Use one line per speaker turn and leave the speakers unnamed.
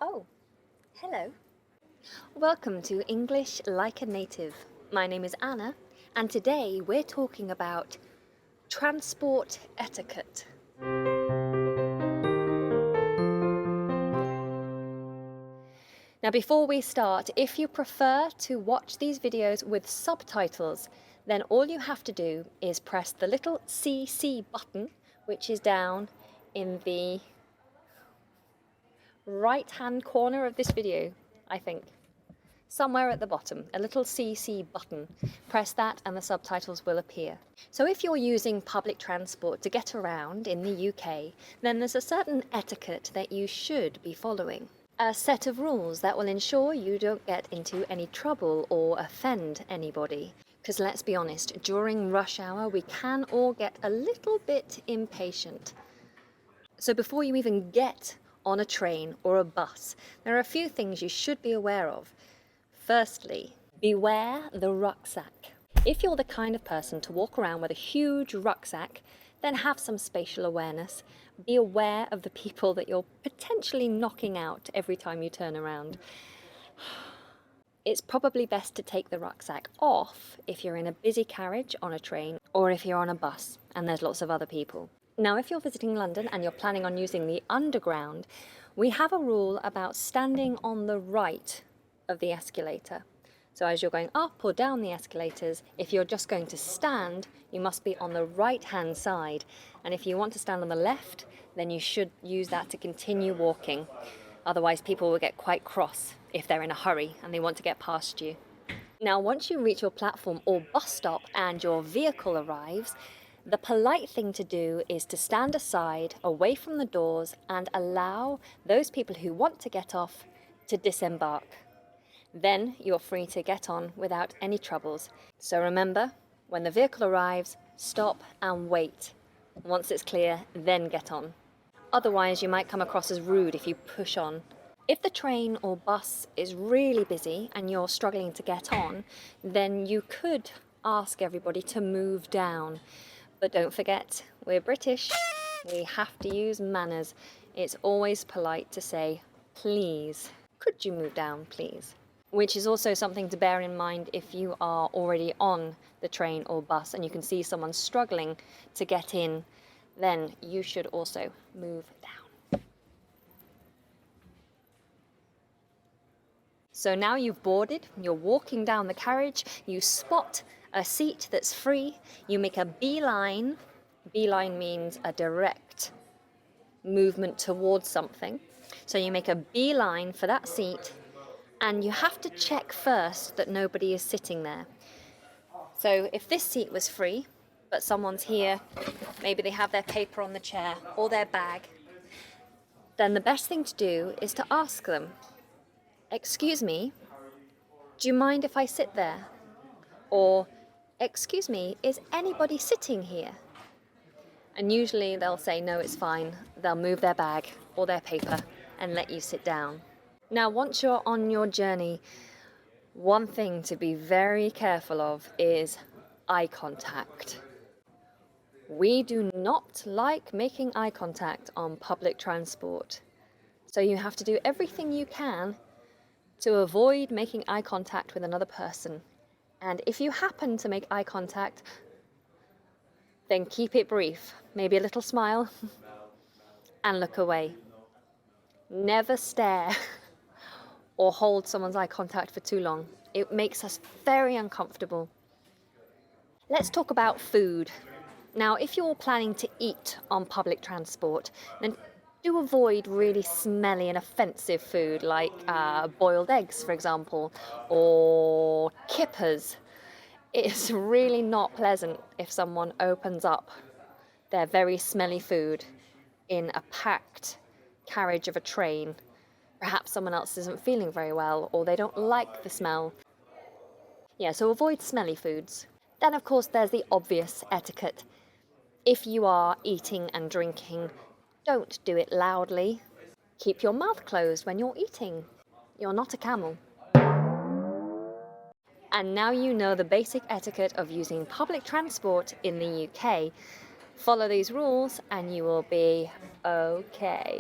Oh, hello. Welcome to English Like a Native. My name is Anna, and today we're talking about transport etiquette. Now, before we start, if you prefer to watch these videos with subtitles, then all you have to do is press the little CC button, which is down in the right-hand corner of this video, I think. Somewhere at the bottom, a little CC button. Press that and the subtitles will appear. So if you're using public transport to get around in the UK, then there's a certain etiquette that you should be following. A set of rules that will ensure you don't get into any trouble or offend anybody. Because let's be honest, during rush hour we can all get a little bit impatient. So before you even get on a train or a bus, there are a few things you should be aware of. Firstly, beware the rucksack. If you're the kind of person to walk around with a huge rucksack, then have some spatial awareness. Be aware of the people that you're potentially knocking out every time you turn around. It's probably best to take the rucksack off if you're in a busy carriage on a train or if you're on a bus and there's lots of other people. Now, if you're visiting London and you're planning on using the Underground, we have a rule about standing on the right of the escalator. So as you're going up or down the escalators, if you're just going to stand, you must be on the right-hand side. And if you want to stand on the left, then you should use that to continue walking. Otherwise, people will get quite cross if they're in a hurry and they want to get past you. Now, once you reach your platform or bus stop and your vehicle arrives, the polite thing to do is to stand aside, away from the doors, and allow those people who want to get off to disembark. Then you're free to get on without any troubles. So remember, when the vehicle arrives, stop and wait. Once it's clear, then get on. Otherwise, you might come across as rude if you push on. If the train or bus is really busy and you're struggling to get on, then you could ask everybody to move down. But don't forget, we're British. We have to use manners. It's always polite to say, please. Could you move down, please? Which is also something to bear in mind if you are already on the train or bus and you can see someone struggling to get in, then you should also move down. So now you've boarded, you're walking down the carriage, you spot a seat that's free, you make a beeline. Beeline means a direct movement towards something. So you make a beeline for that seat, and you have to check first that nobody is sitting there. So if this seat was free, but someone's here, maybe they have their paper on the chair or their bag, then the best thing to do is to ask them, excuse me, do you mind if I sit there? Or, excuse me, is anybody sitting here? And usually they'll say, no, it's fine. They'll move their bag or their paper and let you sit down. Now, once you're on your journey, one thing to be very careful of is eye contact. We do not like making eye contact on public transport. So you have to do everything you can to avoid making eye contact with another person. And if you happen to make eye contact, then keep it brief. Maybe a little smile and look away. Never stare or hold someone's eye contact for too long. It makes us very uncomfortable. Let's talk about food. Now, if you're planning to eat on public transport, then do avoid really smelly and offensive food like boiled eggs, for example, or kippers. It's really not pleasant if someone opens up their very smelly food in a packed carriage of a train. Perhaps someone else isn't feeling very well or they don't like the smell. Yeah, so avoid smelly foods. Then, of course, there's the obvious etiquette. If you are eating and drinking, don't do it loudly. Keep your mouth closed when you're eating. You're not a camel. And now you know the basic etiquette of using public transport in the UK. Follow these rules and you will be okay.